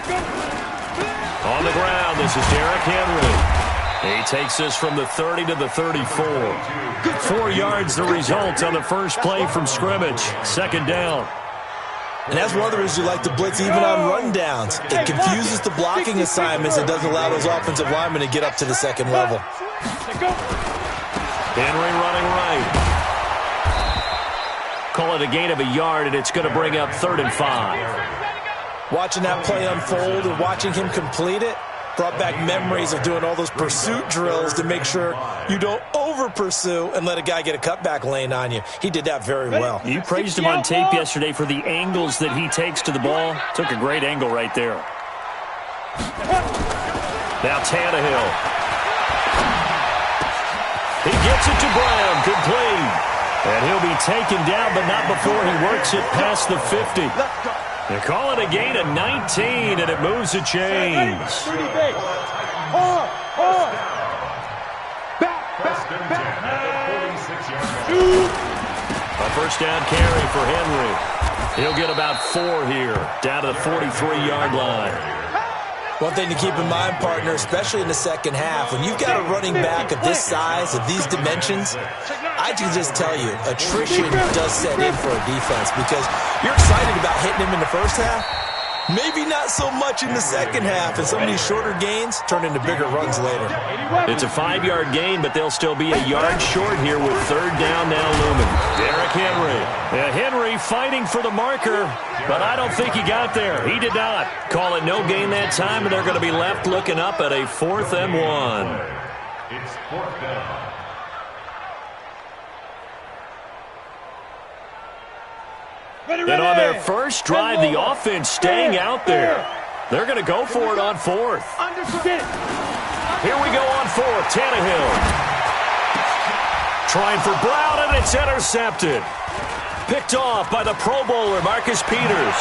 On the ground, this is Derrick Henry. He takes this from the 30 to the 34. 4 yards the result on the first play from scrimmage. Second down. And that's one of the reasons you like to blitz even on rundowns. It confuses the blocking assignments. It doesn't allow those offensive linemen to get up to the second level. Henry running right. Call it a gain of a yard, and it's going to bring up 3rd and 5. Watching that play unfold and watching him complete it brought back memories of doing all those pursuit drills to make sure you don't over-pursue and let a guy get a cutback lane on you. He did that very well. You praised him on tape yesterday for the angles that he takes to the ball. Took a great angle right there. Now Tannehill. He gets it to Brown, complete. And he'll be taken down, but not before he works it past the 50. They call it a gain of 19, and it moves the chains. A first down carry for Henry. He'll get about 4 here, down to the 43-yard line. One thing to keep in mind, partner, especially in the second half, when you've got a running back of this size, of these dimensions, I can just tell you, attrition does set in for a defense because you're excited about hitting him in the first half. Maybe not so much in the second half, and some of these shorter gains turn into bigger runs later. It's a 5-yard gain, but they'll still be a yard short here with 3rd down now looming. Derrick Henry. Henry fighting for the marker, but I don't think he got there. He did not. Call it no gain that time, and they're going to be left looking up at a 4th and 1. It's 4th down. And on their first drive, the offense staying out there. They're going to go for it on 4th. Here we go on 4th. Tannehill. Trying for Brown, and it's intercepted. Picked off by the Pro Bowler, Marcus Peters.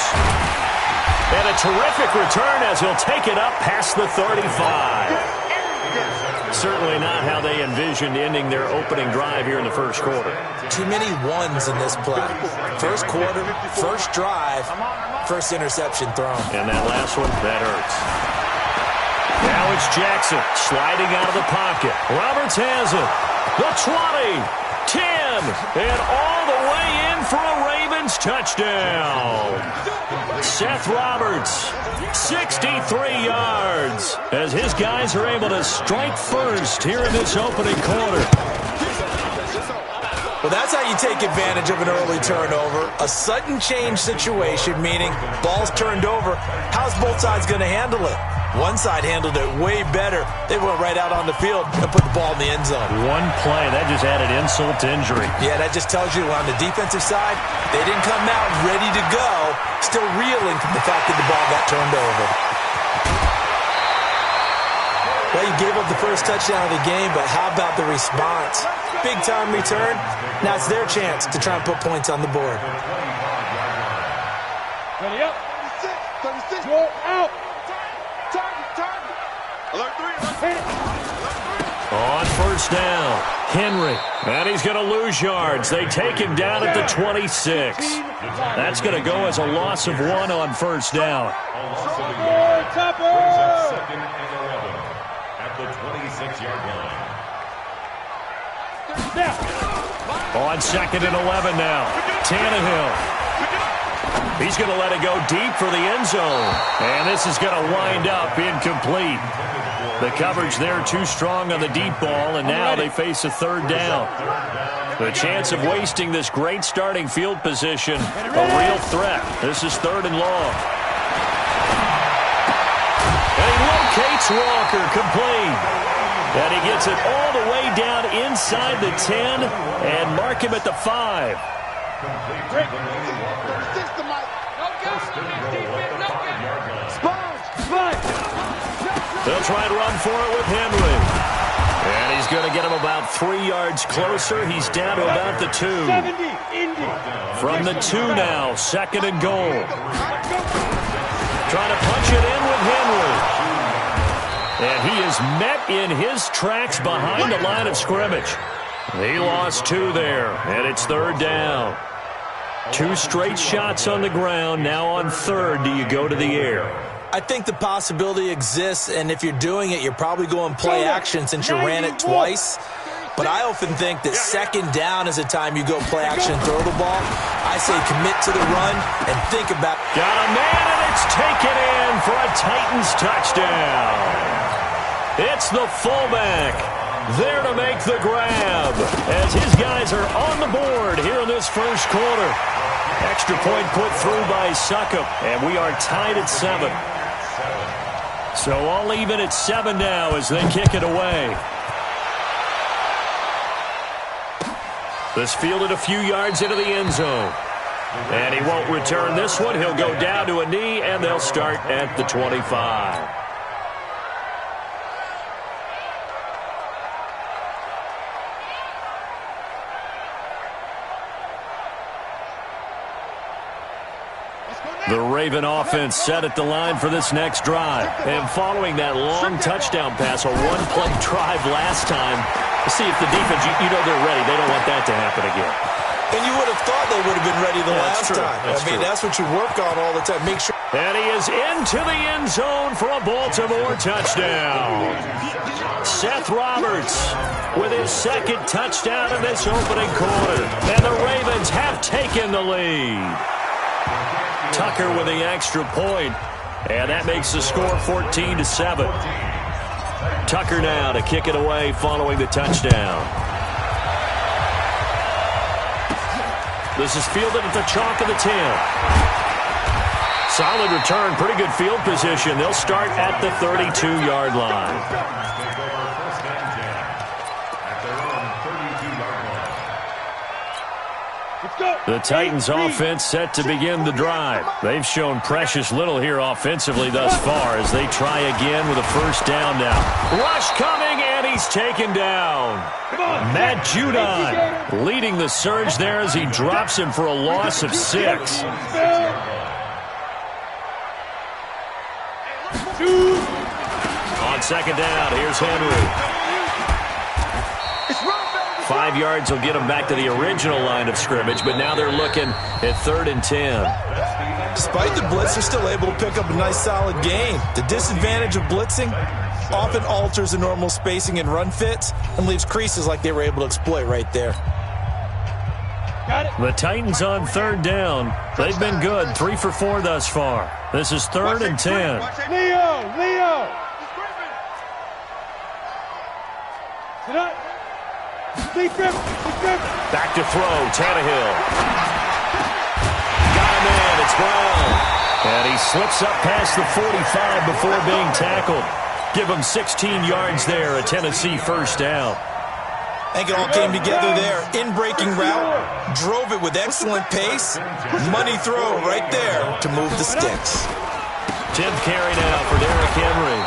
And a terrific return as he'll take it up past the 35. Certainly not how they envisioned ending their opening drive here in the first quarter. Too many ones in this play. First quarter, first drive, first interception thrown. And that last one, that hurts. Now it's Jackson sliding out of the pocket. Roberts has it. The 20, 10, and all the way in for a Ravens touchdown. Seth Roberts, 63 yards, as his guys are able to strike first here in this opening quarter. Well, that's how you take advantage of an early turnover. A sudden change situation, meaning ball's turned over. How's both sides going to handle it? One side handled it way better. They went right out on the field and put the ball in the end zone. One play, that just added insult to injury. Yeah, that just tells you on the defensive side, they didn't come out ready to go, still reeling from the fact that the ball got turned over. Well, you gave up the first touchdown of the game, but how about the response? Big-time return. Now it's their chance to try and put points on the board. Ready up. 36. Go out. On first down, Henry. And he's going to lose yards. They take him down at the 26. That's going to go as a loss of 1 on first down. Second and 11 at the 26-yard line. On 2nd and 11 now, Tannehill. He's going to let it go deep for the end zone. And this is going to wind up incomplete. The coverage there too strong on the deep ball, and now they face a 3rd down. The chance of wasting this great starting field position, a real threat. This is 3rd and long. And he locates Walker, complete. And he gets it all the way down inside the 10 and mark him at the 5. They'll try and run for it with Henry. And he's going to get him about 3 yards closer. He's down to about the 2. From the 2 now, 2nd and goal. Trying to punch it in with Henry. And he is met in his tracks behind the line of scrimmage. He lost 2 there, and it's 3rd down. 2 straight shots on the ground. Now on 3rd, do you go to the air? I think the possibility exists, and if you're doing it, you're probably going play action since you ran it twice. But I often think that second down is a time you go play action and throw the ball. I say commit to the run and think about it. Got a man, and it's taken in for a Titans touchdown. It's the fullback there to make the grab as his guys are on the board here in this first quarter. Extra point put through by Succop, and we are tied at 7. So all even at 7 now as they kick it away. This fielded a few yards into the end zone. And he won't return this one. He'll go down to a knee, and they'll start at the 25. The Raven offense set at the line for this next drive. And following that long touchdown pass, a one-play drive last time, see if the defense, you know they're ready. They don't want that to happen again. And you would have thought they would have been ready the last time. That's what you work on all the time. Make sure. And he is into the end zone for a Baltimore touchdown. Seth Roberts with his second touchdown in this opening quarter. And the Ravens have taken the lead. Tucker with the extra point, and that makes the score 14-7. Tucker now to kick it away following the touchdown. This is fielded at the chalk of the 10. Solid return, pretty good field position. They'll start at the 32-yard line. The Titans offense set to begin the drive. They've shown precious little here offensively thus far as they try again with a first down now. Rush coming, and he's taken down. Matt Judon leading the surge there as he drops him for a loss of 6. On second down, here's Henry. 5 yards will get them back to the original line of scrimmage, but now they're looking at 3rd and 10. Despite the blitz, they're still able to pick up a nice solid gain. The disadvantage of blitzing often alters the normal spacing and run fits and leaves creases like they were able to exploit right there. The Titans on 3rd down. They've been good, 3 for 4 thus far. This is 3rd and 10. Leo! Sit up. Back to throw, Tannehill. Got him in, it's Brown. And he slips up past the 45 before being tackled. Give him 16 yards there, a Tennessee first down. I think it all came together there. In-breaking route, drove it with excellent pace. Money throw right there to move the sticks. 10th carry now for Derrick Henry.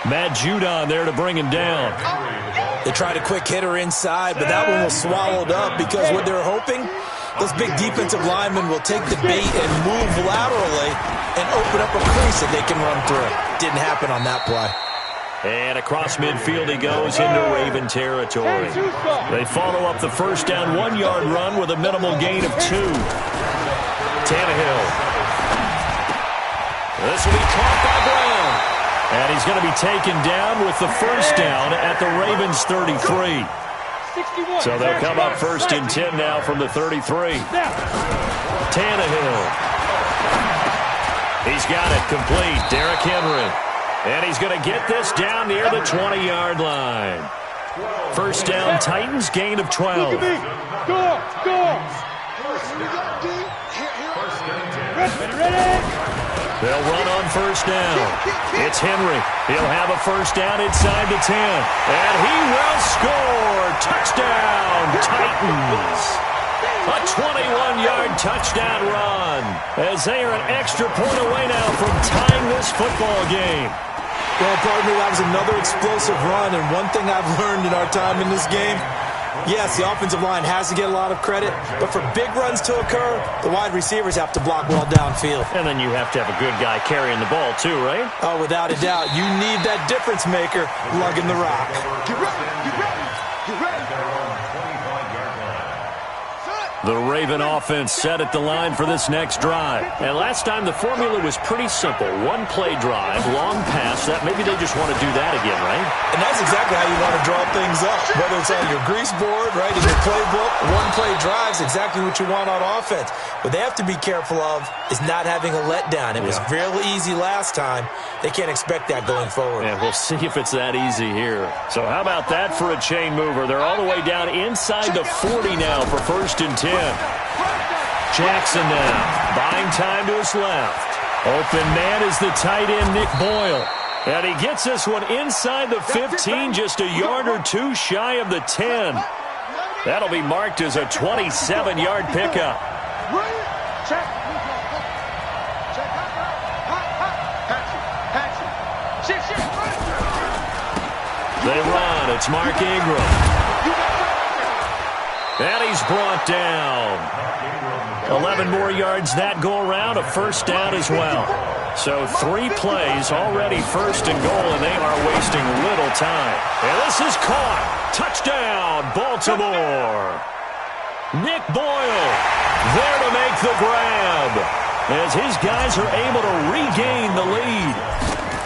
Matt Judon there to bring him down. They tried a quick hitter inside, but that one was swallowed up because what they're hoping, those big defensive linemen will take the bait and move laterally and open up a crease that they can run through. Didn't happen on that play. And across midfield he goes into Raven territory. They follow up the first down 1-yard run with a minimal gain of 2. Tannehill. This will be caught by Brown. And he's going to be taken down with the first down at the Ravens 33. So they'll come up 1st and 10 now from the 33. Tannehill. He's got it complete. Derrick Henry. And he's going to get this down near the 20-yard line. First down, Titans, gain of 12. They'll run on first down. It's Henry. He'll have a first down inside the 10. And he will score. Touchdown, Titans. A 21-yard touchdown run as they are an extra point away now from tying this football game. Well, partner, that was another explosive run, and one thing I've learned in our time in this game, yes, the offensive line has to get a lot of credit, but for big runs to occur, the wide receivers have to block well downfield. And then you have to have a good guy carrying the ball too, right? Oh, without a doubt. You need that difference maker lugging the rock. The Raven offense set at the line for this next drive. And last time the formula was pretty simple. One play drive, long pass. That maybe they just want to do that again, right? And that's exactly how you want to draw things up. Whether it's on your grease board, right, in your playbook, one play drive is exactly what you want on offense. What they have to be careful of is not having a letdown. It was fairly easy last time. They can't expect that going forward. Yeah, we'll see if it's that easy here. So how about that for a chain mover? They're all the way down inside the 40 now for 1st and 10. Jackson now, buying time to his left. Open man is the tight end, Nick Boyle. And he gets this one inside the 15, just a yard or two shy of the 10. That'll be marked as a 27-yard pickup. They run. It's Mark Ingram. And he's brought down. 11 more yards that go around, a 1st down as well. So 3 plays, already 1st and goal, and they are wasting little time. And this is caught. Touchdown, Baltimore. Nick Boyle there to make the grab as his guys are able to regain the lead.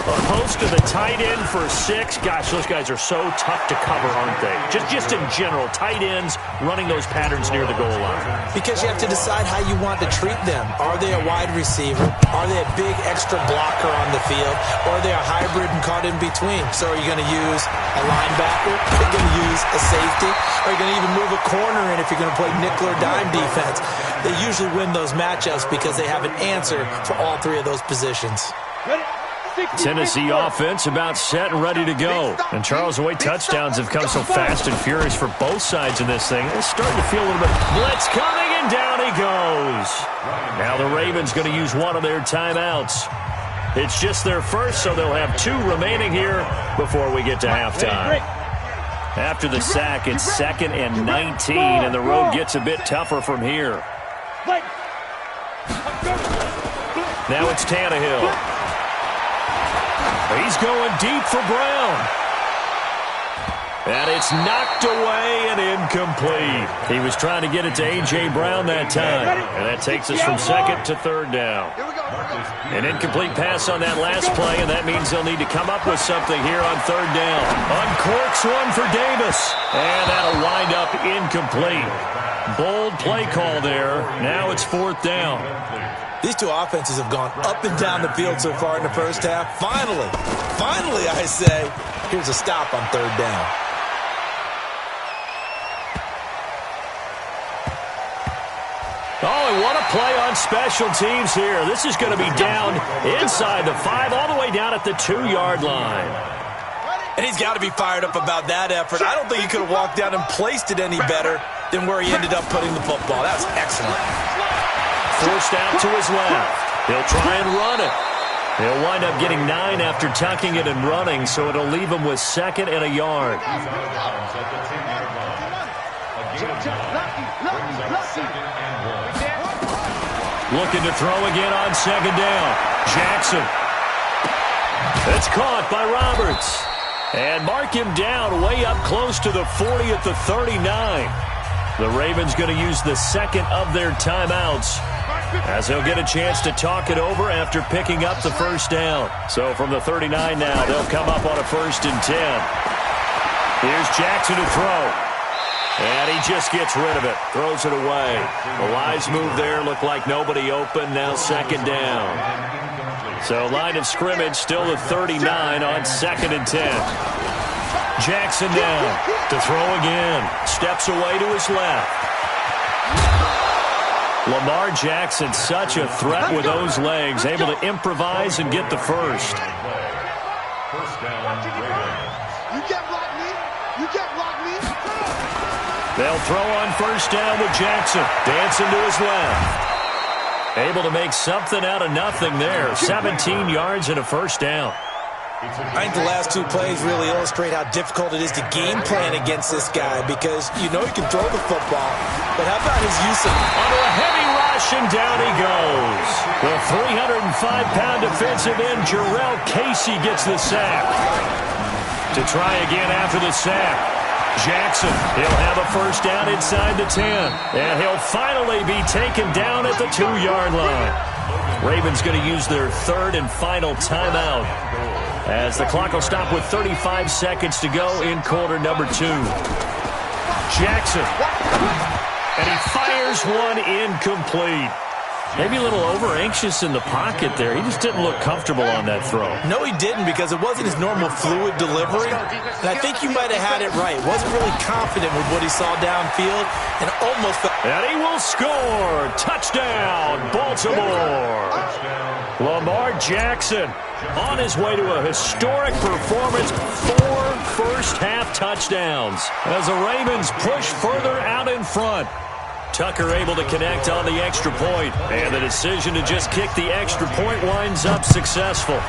A post to the tight end for 6. Gosh, those guys are so tough to cover, aren't they? Just in general, tight ends running those patterns near the goal line. Because you have to decide how you want to treat them. Are they a wide receiver? Are they a big extra blocker on the field? Or are they a hybrid and caught in between? So are you going to use a linebacker? Are you going to use a safety? Are you going to even move a corner in if you're going to play nickel or dime defense? They usually win those matchups because they have an answer for all 3 of those positions. Tennessee offense about set and ready to go. And Charles, the way touchdowns have come so fast and furious for both sides in this thing, it's starting to feel a little bit blitz coming, and down he goes. Now the Ravens going to use one of their timeouts. It's just their first, so they'll have 2 remaining here before we get to halftime. After the sack, it's 2nd and 19, and the road gets a bit tougher from here. Now it's Tannehill. He's going deep for Brown. And it's knocked away and incomplete. He was trying to get it to A.J. Brown that time. And that takes us from 2nd to 3rd down. An incomplete pass on that last play, and that means they'll need to come up with something here on 3rd down. Uncorks one for Davis. And that'll wind up incomplete. Bold play call there. Now it's 4th down. These 2 offenses have gone up and down the field so far in the first half. Finally, I say, here's a stop on 3rd down. Oh, and what a play on special teams here. This is going to be down inside the 5, all the way down at the 2-yard line. And he's got to be fired up about that effort. I don't think he could have walked down and placed it any better than where he ended up putting the football. That's excellent. Forced out to his left. He'll try and run it. He'll wind up getting 9 after tucking it and running, so it'll leave him with 2nd and a yard. Looking to throw again on 2nd down. Jackson. It's caught by Roberts. And mark him down way up close to the 40 at the 39. The Ravens going to use the 2nd of their timeouts, as he'll get a chance to talk it over after picking up the 1st down. So from the 39 now, they'll come up on a 1st and 10. Here's Jackson to throw. And he just gets rid of it. Throws it away. The Lions move there. Looked like nobody open. Now 2nd down. So line of scrimmage still the 39 on 2nd and 10. Jackson down to throw again. Steps away to his left. Lamar Jackson, such a threat with those legs, able to improvise and get the 1st. They'll throw on 1st down with Jackson. Dancing to his left. Able to make something out of nothing there. 17 yards and a 1st down. I think the last 2 plays really illustrate how difficult it is to game plan against this guy, because you know he can throw the football, but how about his use of it? Under a heavy rush, and down he goes. The 305-pound defensive end, Jarrell Casey, gets the sack. To try again after the sack. Jackson, he'll have a first down inside the 10. And he'll finally be taken down at the 2-yard line. Ravens going to use their third and final timeout, as the clock will stop with 35 seconds to go in quarter number 2. Jackson, and he fires one incomplete. Maybe a little over-anxious in the pocket there. He just didn't look comfortable on that throw. No, he didn't, because it wasn't his normal fluid delivery. And I think you might have had it right. Wasn't really confident with what he saw downfield, and almost felt... And he will score. Touchdown, Baltimore. Lamar Jackson on his way to a historic performance. 4 first-half touchdowns as the Ravens push further out in front. Tucker able to connect on the extra point, and the decision to just kick the extra point winds up successful.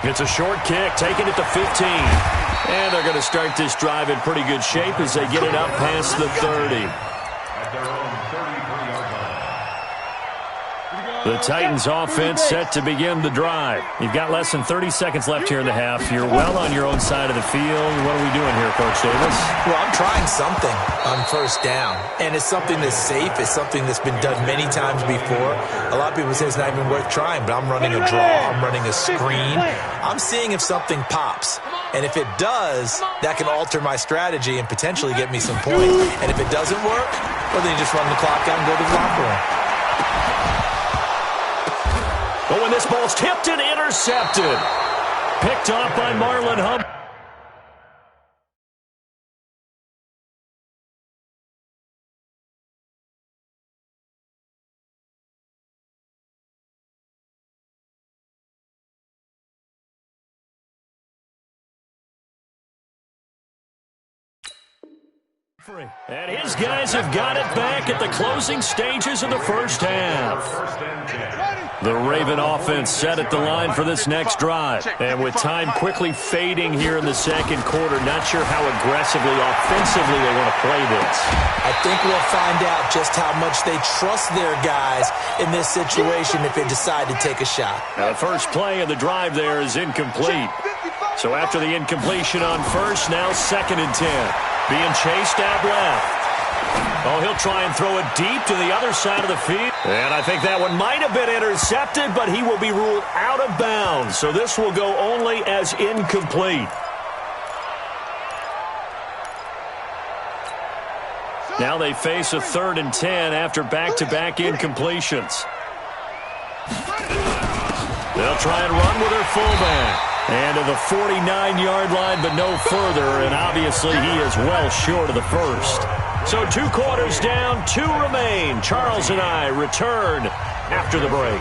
It's a short kick, taking it to 15. And they're going to start this drive in pretty good shape as they get it up past the 30. The Titans offense set to begin the drive. You've got less than 30 seconds left here in the half. You're well on your own side of the field. What are we doing here, Coach Davis? Well, I'm trying something on first down, and it's something that's safe. It's something that's been done many times before. A lot of people say it's not even worth trying, but I'm running a draw. I'm running a screen. I'm seeing if something pops. And if it does, that can alter my strategy and potentially get me some points. And if it doesn't work, well, then you just run the clock out and go to the locker room. Oh, and this ball's tipped and intercepted. Picked off by Marlon Humphrey. And his guys have got it back at the closing stages of the first half. The Raven offense set at the line for this next drive. And with time quickly fading here in the second quarter, not sure how aggressively, offensively they want to play this. I think we'll find out just how much they trust their guys in this situation if they decide to take a shot. Now, the first play of the drive there is incomplete. So after the incompletion on first, now 2nd and 10. Being chased out left. Oh, he'll try and throw it deep to the other side of the field. And I think that one might have been intercepted, but he will be ruled out of bounds. So this will go only as incomplete. Now they face a 3rd and 10 after back-to-back incompletions. They'll try and run with their fullback. And to the 49-yard line, but no further. And obviously he is well short of the first. So 2 quarters down, 2 remain. Charles and I return after the break.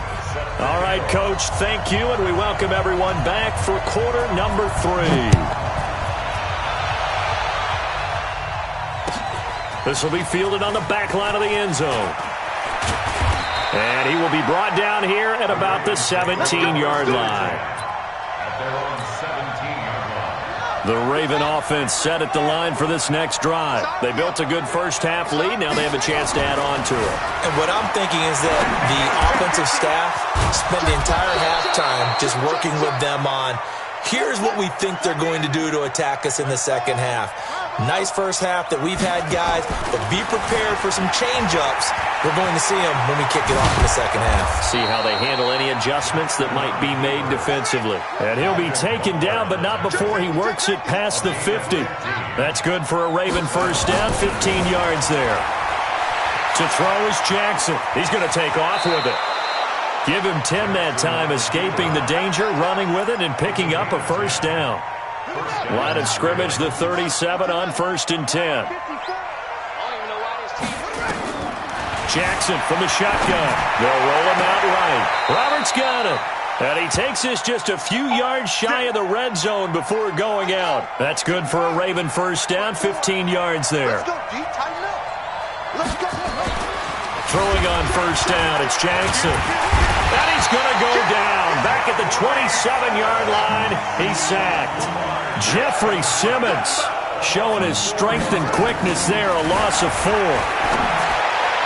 All right, Coach, thank you. And we welcome everyone back for quarter number 3. This will be fielded on the back line of the end zone. And he will be brought down here at about the 17-yard line. The Raven offense set at the line for this next drive. They built a good first-half lead. Now they have a chance to add on to it. And what I'm thinking is that the offensive staff spent the entire halftime just working with them on, here's what we think they're going to do to attack us in the second half. Nice first half that we've had, guys, but be prepared for some change-ups. We're going to see them when we kick it off in the second half. See how they handle any adjustments that might be made defensively. And he'll be taken down, but not before he works it past the 50. That's good for a Raven first down, 15 yards there. To throw is Jackson. He's going to take off with it. Give him 10 that time, escaping the danger, running with it, and picking up a first down. Line of scrimmage, the 37 on 1st and 10. Jackson from the shotgun. They'll roll him out right. Roberts got it. And he takes this just a few yards shy of the red zone before going out. That's good for a Raven first down, 15 yards there. Throwing on first down, it's Jackson. And he's going to go down. Back at the 27-yard line, he's sacked. Jeffrey Simmons showing his strength and quickness there, a loss of 4.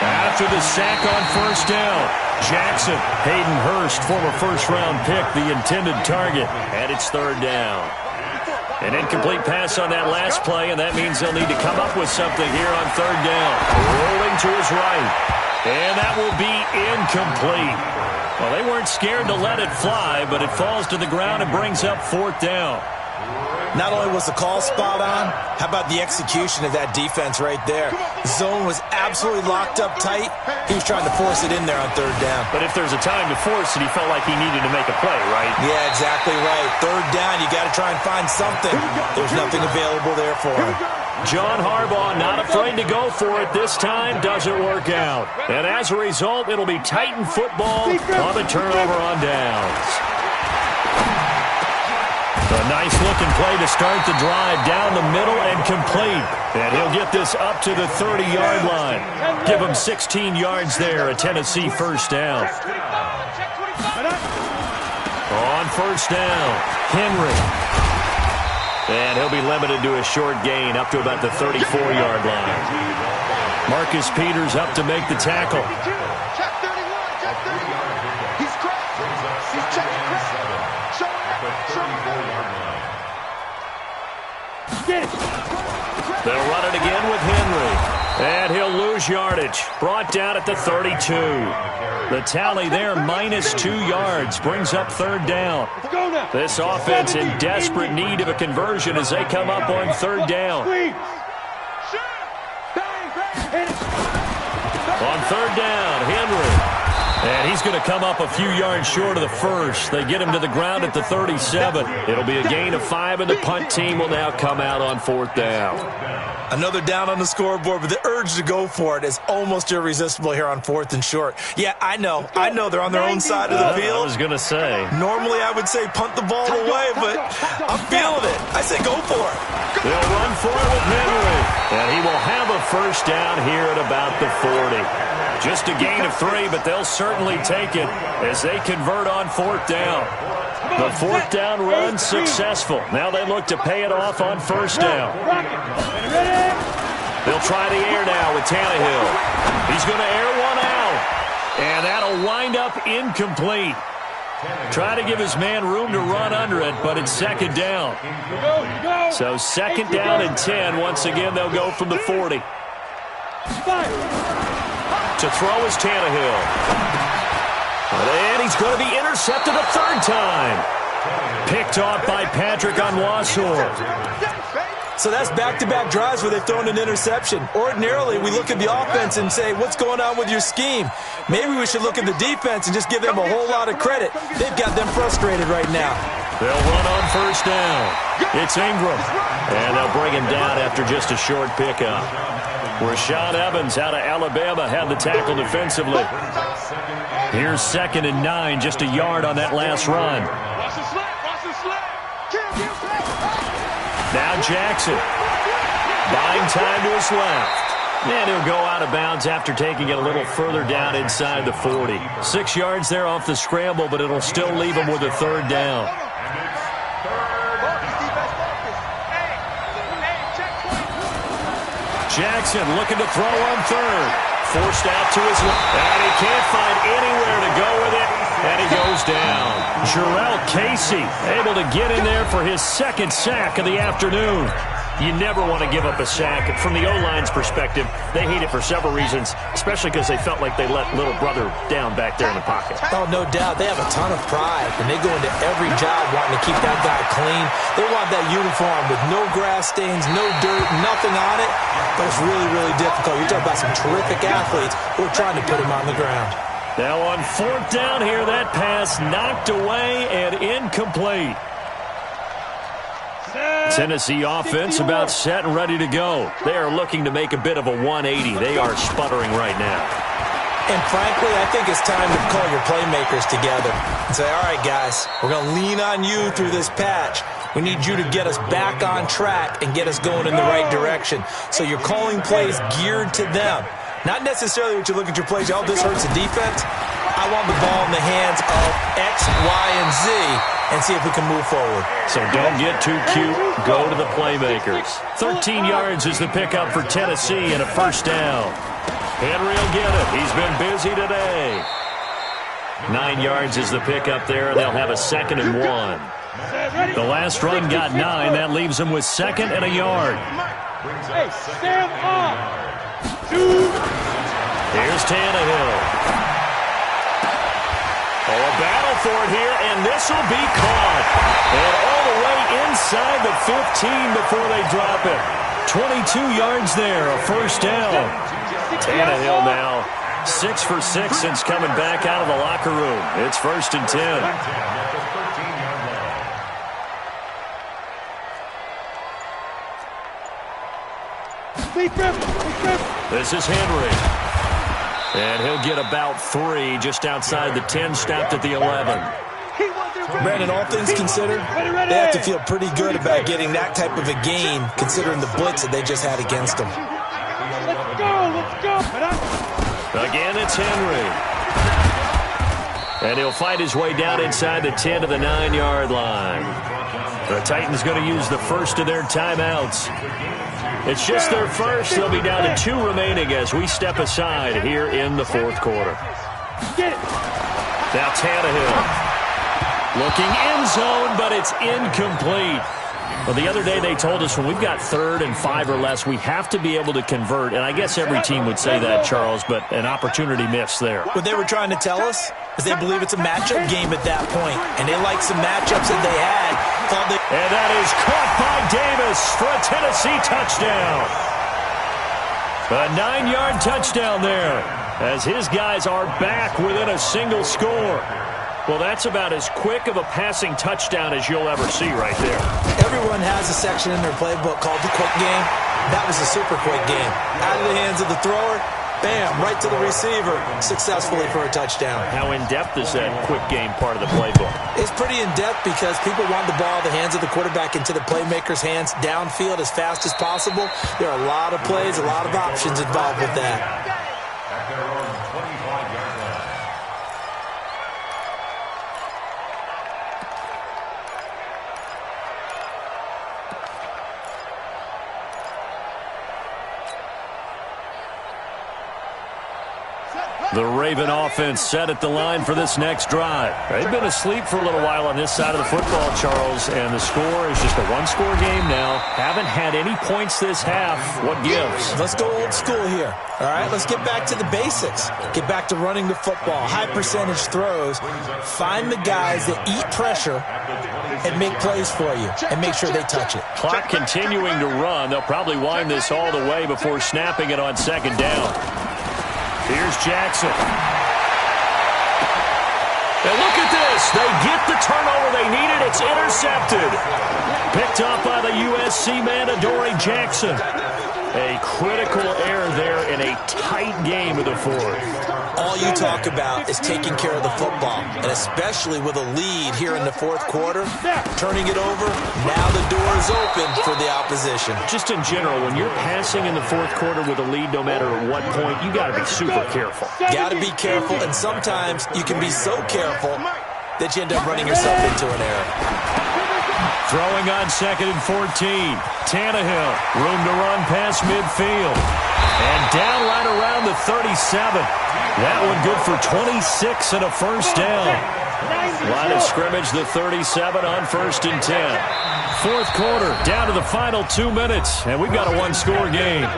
After the sack on first down, Jackson, Hayden Hurst, former first-round pick, the intended target, and it's 3rd down. An incomplete pass on that last play, and that means they'll need to come up with something here on third down. Rolling to his right. And that will be incomplete. Well, they weren't scared to let it fly, but it falls to the ground and brings up fourth down. Not only was the call spot on, how about the execution of that defense right there? The zone was absolutely locked up tight. He was trying to force it in there on third down. But if there's a time to force it, he felt like he needed to make a play, right? Yeah, exactly right. Third down, you got to try and find something. There's nothing available there for him. John Harbaugh not afraid to go for it this time. Doesn't work out. And as a result, it'll be Titan football on the turnover on downs. A nice-looking play to start the drive down the middle and complete. And he'll get this up to the 30-yard line. Give him 16 yards there, a Tennessee first down. On first down, Henry. And he'll be limited to a short gain up to about the 34-yard line. Marcus Peters up to make the tackle. They'll run it again with Henry. And he'll lose yardage. Brought down at the 32. The tally there, -2 yards, brings up third down. This offense in desperate need of a conversion as they come up on third down. On third down, Henry. And he's going to come up a few yards short of the first. They get him to the ground at the 37. It'll be a gain of 5, and the punt team will now come out on fourth down. Another down on the scoreboard, but the urge to go for it is almost irresistible here on fourth and short. Yeah, I know they're on their own side of the field. I was going to say. Normally I would say punt the ball away, but I'm feeling it. I say go for it. They'll run for it with Henry. And he will have a first down here at about the 40. Just a gain of 3, but they'll certainly take it as they convert on fourth down. The fourth down run successful. Now they look to pay it off on first down. They'll try the air now with Tannehill. He's going to air one out. And that'll wind up incomplete. Try to give his man room to run under it, but it's second down. So second down and 10. Once again, they'll go from the 40. To throw is Tannehill. And he's going to be intercepted a third time. Picked off by Patrick Onwuasor. So that's back-to-back drives where they've thrown an interception. Ordinarily, we look at the offense and say, what's going on with your scheme? Maybe we should look at the defense and just give them a whole lot of credit. They've got them frustrated right now. They'll run on first down. It's Ingram. And they'll bring him down after just a short pickup. Rashaan Evans out of Alabama had the tackle defensively. Here's 2nd and 9, just a yard on that last run. Now Jackson. Buying time to his left. And he'll go out of bounds after taking it a little further down inside the 40. 6 yards there off the scramble, but it'll still leave him with a third down. Jackson looking to throw on third. Forced out to his left. And he can't find anywhere to go with it. And he goes down. Jurrell Casey able to get in there for his second sack of the afternoon. You never want to give up a sack. From the O-line's perspective, they hate it for several reasons, especially because they felt like they let little brother down back there in the pocket. Oh, no doubt. They have a ton of pride, and they go into every job wanting to keep that guy clean. They want that uniform with no grass stains, no dirt, nothing on it. But it's really, really difficult. You're talking about some terrific athletes who are trying to put him on the ground. Now on fourth down here, that pass knocked away and incomplete. Tennessee offense about set and ready to go. They are looking to make a bit of a 180. They are sputtering right now. And frankly, I think it's time to call your playmakers together and say, all right, guys, we're going to lean on you through this patch. We need you to get us back on track and get us going in the right direction. So you're calling plays geared to them. Not necessarily what you look at your plays, oh, this hurts the defense. I want the ball in the hands of X, Y, and Z and see if we can move forward. So don't get too cute. Go to the playmakers. 13 yards is the pickup for Tennessee and a first down. Henry will get it. He's been busy today. 9 yards is the pickup there, and they'll have a 2nd and 1. The last run got 9. That leaves him with 2nd and a yard. Hey, stand up. Here's Tannehill. Oh, a battle for it here, and this will be caught. And all the way inside the 15 before they drop it. 22 yards there, a first down. Tannehill now 6 for 6 since coming back out of the locker room. It's 1st and 10. This is Henry. And he'll get about 3 just outside the 10, stopped at the 11. Brandon, all things considered, they have to feel pretty good about getting that type of a gain considering the blitz that they just had against them. Let's go. Again, it's Henry. And he'll fight his way down inside the 10 to the 9-yard line. The Titans going to use the first of their timeouts. It's just their first. They'll be down to 2 remaining as we step aside here in the 4th quarter. Now Tannehill. Looking end zone, but it's incomplete. Well, the other day they told us when we've got 3rd and 5 or less, we have to be able to convert. And I guess every team would say that, Charles, but an opportunity missed there. What they were trying to tell us is they believe it's a matchup game at that point, and they like some matchups that they had. And that is caught by Davis for a Tennessee touchdown. A 9-yard touchdown there as his guys are back within a single score. Well, that's about as quick of a passing touchdown as you'll ever see right there. Everyone has a section in their playbook called the quick game. That was a super quick game. Out of the hands of the thrower, bam, right to the receiver, successfully for a touchdown. How in-depth is that quick game part of the playbook? It's pretty in-depth because people want the ball in the hands of the quarterback into the playmaker's hands downfield as fast as possible. There are a lot of plays, a lot of options involved with that. At their own 25-yard line. The Raven offense set at the line for this next drive. They've been asleep for a little while on this side of the football, Charles, and the score is just a one-score game now. Haven't had any points this half. What gives? Let's go old school here. All right, let's get back to the basics. Get back to running the football, high percentage throws. Find the guys that eat pressure and make plays for you and make sure they touch it. Clock continuing to run. They'll probably wind this all the way before snapping it on 2nd down. Here's Jackson. And look at this. They get the turnover they needed. It's intercepted. Picked up by the USC man, Adoree Jackson. A critical error there in a tight game of the 4th. All you talk about is taking care of the football, and especially with a lead here in the 4th quarter, turning it over, now the door is open for the opposition. Just in general, when you're passing in the 4th quarter with a lead, no matter at what point, you got to be super careful. Got to be careful, and sometimes you can be so careful that you end up running yourself into an error. Throwing on 2nd and 14. Tannehill, room to run past midfield. And down right around the 37. That one good for 26 and a first down. Line of scrimmage, the 37 on 1st and 10. 4th quarter, down to the final 2 minutes, and we've got a one-score game.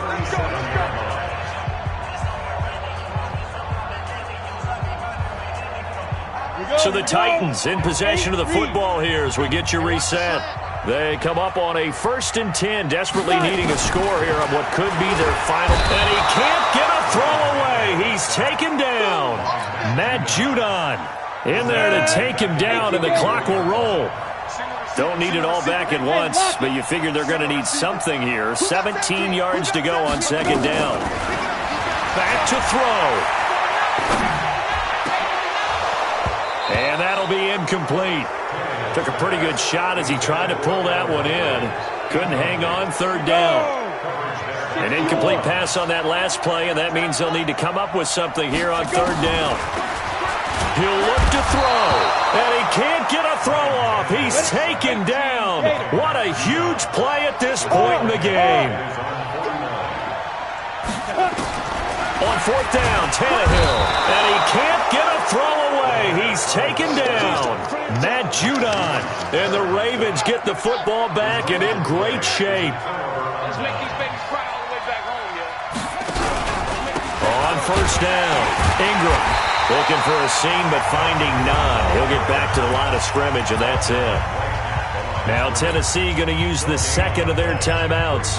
So the Titans in possession of the football here as we get you reset. They come up on a 1st and 10, desperately needing a score here on what could be their final. And he can't get a throw away. He's taken down. Matt Judon in there to take him down, and the clock will roll. Don't need it all back at once, but you figure they're going to need something here. 17 yards to go on 2nd down. Back to throw. And that'll be incomplete. Took a pretty good shot as he tried to pull that one in. Couldn't hang on, 3rd down. An incomplete pass on that last play, and that means they'll need to come up with something here on 3rd down. He'll look to throw, and he can't get a throw off. He's taken down. What a huge play at this point in the game. On 4th down, Tannehill, and he can't get a throw away. He's taken down. Matt Judon And the Ravens get the football back and in great shape. Let's make these babies cry all the way back home, On first down, Ingram looking for a seam but finding none. He'll get back to the line of scrimmage, and that's it. Now Tennessee going to use the second of their timeouts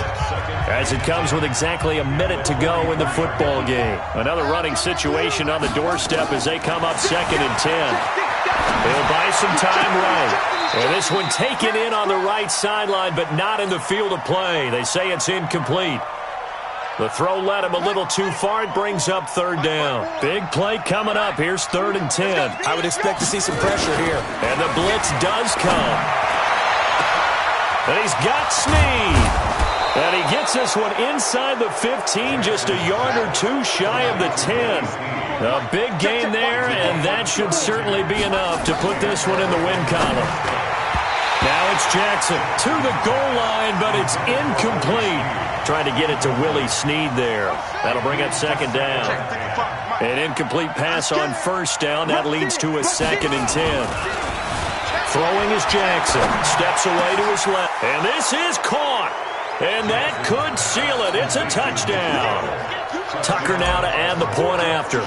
as it comes with exactly a minute to go in the football game. Another running situation on the doorstep as they come up 2nd and 10. They'll buy some time right. And this one taken in on the right sideline, but not in the field of play. They say it's incomplete. The throw led him a little too far. It brings up 3rd down. Big play coming up. Here's 3rd and 10. I would expect to see some pressure here. And the blitz does come. And he's got Snead. And he gets this one inside the 15, just a yard or two shy of the 10. A big gain there, and that should certainly be enough to put this one in the win column. Now it's Jackson to the goal line, but it's incomplete. Trying to get it to Willie Snead there. That'll bring up 2nd down. An incomplete pass on 1st down. That leads to a 2nd and 10. Throwing is Jackson. Steps away to his left. And this is caught. And that could seal it. It's a touchdown. Tucker now to add the point after.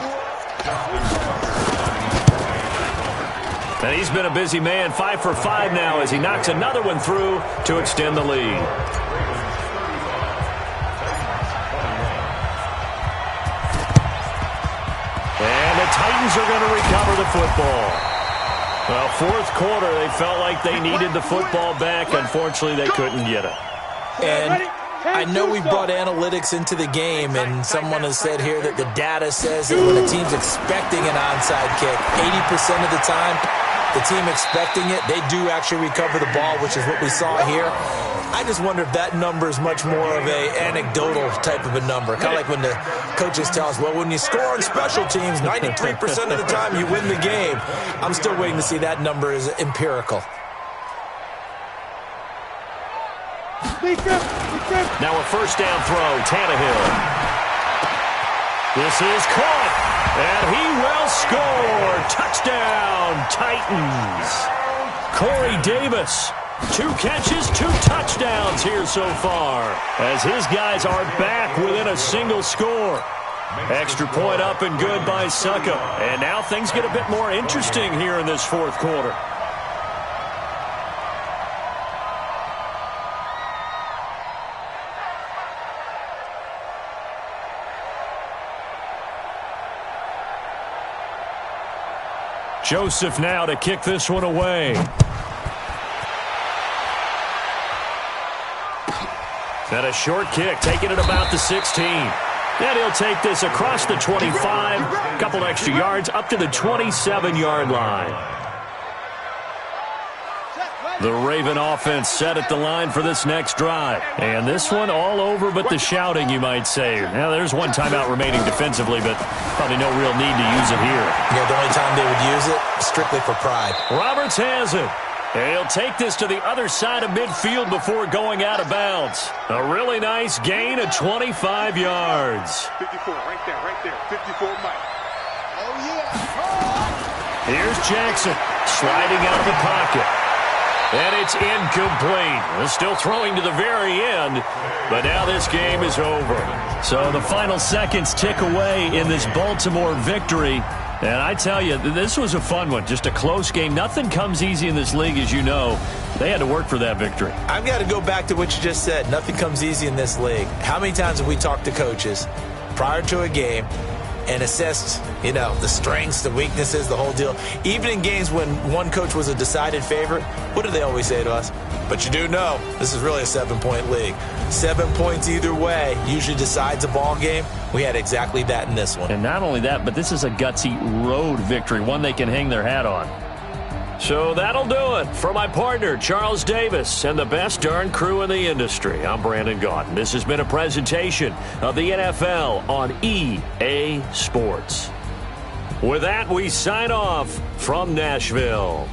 And he's been a busy man. 5 for 5 now as he knocks another one through to extend the lead. And the Titans are going to recover the football. Well, 4th quarter, they felt like they needed the football back. Unfortunately, they couldn't get it. And I know we brought analytics into the game, and someone has said here that the data says that when a team's expecting an onside kick, 80% of the time, the team expecting it, they do actually recover the ball, which is what we saw here. I just wonder if that number is much more of a anecdotal type of a number. Kind of like when the coaches tell us, well, when you score on special teams, 93% of the time you win the game. I'm still waiting to see that number is empirical. Now a 1st down throw, Tannehill. This is caught, and he will score. Touchdown, Titans. Corey Davis, 2 catches, 2 touchdowns here so far, as his guys are back within a single score. Extra point up and good by Suckup. And now things get a bit more interesting here in this 4th quarter. Joseph now to kick this one away. And a short kick, taking it about the 16. And he'll take this across the 25, couple extra yards, up to the 27-yard line. The Raven offense set at the line for this next drive. And this one all over but the shouting, you might say. Now, there's one timeout remaining defensively, but probably no real need to use it here. Yeah, the only time they would use it, strictly for pride. Roberts has it. And he'll take this to the other side of midfield before going out of bounds. A really nice gain of 25 yards. 54, right there, 54 Mike. Oh, yeah. Here's Jackson sliding out of the pocket. And it's incomplete. Still throwing to the very end, but now this game is over. So the final seconds tick away in this Baltimore victory. And I tell you, this was a fun one. Just a close game. Nothing comes easy in this league, as you know. They had to work for that victory. I've got to go back to what you just said. Nothing comes easy in this league. How many times have we talked to coaches prior to a game and assessed, the strengths, the weaknesses, the whole deal? Even in games when one coach was a decided favorite, what do they always say to us? But you do know, this is really a 7-point league. 7 points either way usually decides a ball game. We had exactly that in this one. And not only that, but this is a gutsy road victory, one they can hang their hat on. So that'll do it for my partner, Charles Davis, and the best darn crew in the industry. I'm Brandon Gaudin. This has been a presentation of the NFL on EA Sports. With that, we sign off from Nashville.